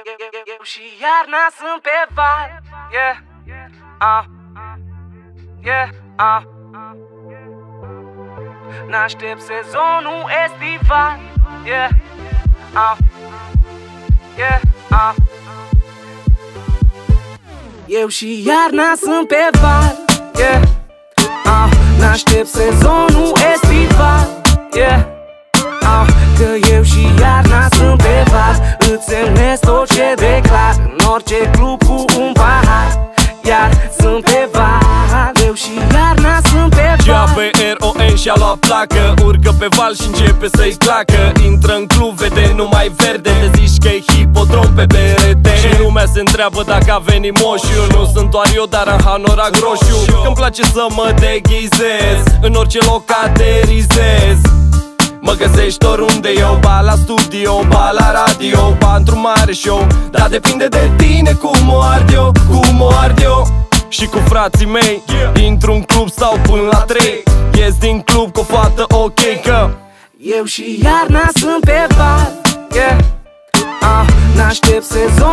Eu și iarna sunt pe val. N-aștept sezonul estival. Eu și iarna sunt pe val. N-aștept sezonul estival. Că eu și iarna sunt pe val. Îți semnez tot ce declar în orice club cu un pahar. Iar sunt pe val. Eu și iarna sunt pe val. G-A-V-R-O-N și-a luat placă. Urcă pe val și începe să-i clacă. Intră în club, vede numai verde. Te zici că-i hipodrom pe berete. Și lumea se întreabă dacă a venit moșiu. Nu sunt doar eu, dar în hanorac roșu. Că-mi place să mă deghizez, în orice loc aterizez. Mă găsești oriunde eu, ba la studio, ba la radio, ba într-un mare show. Dar depinde de tine cum o ard eu, cum o ard eu. Și cu frații mei, intru-n club sau până la 3. Ies din club cu o fată ok, că eu și iarna sunt pe val. N-aștept sezon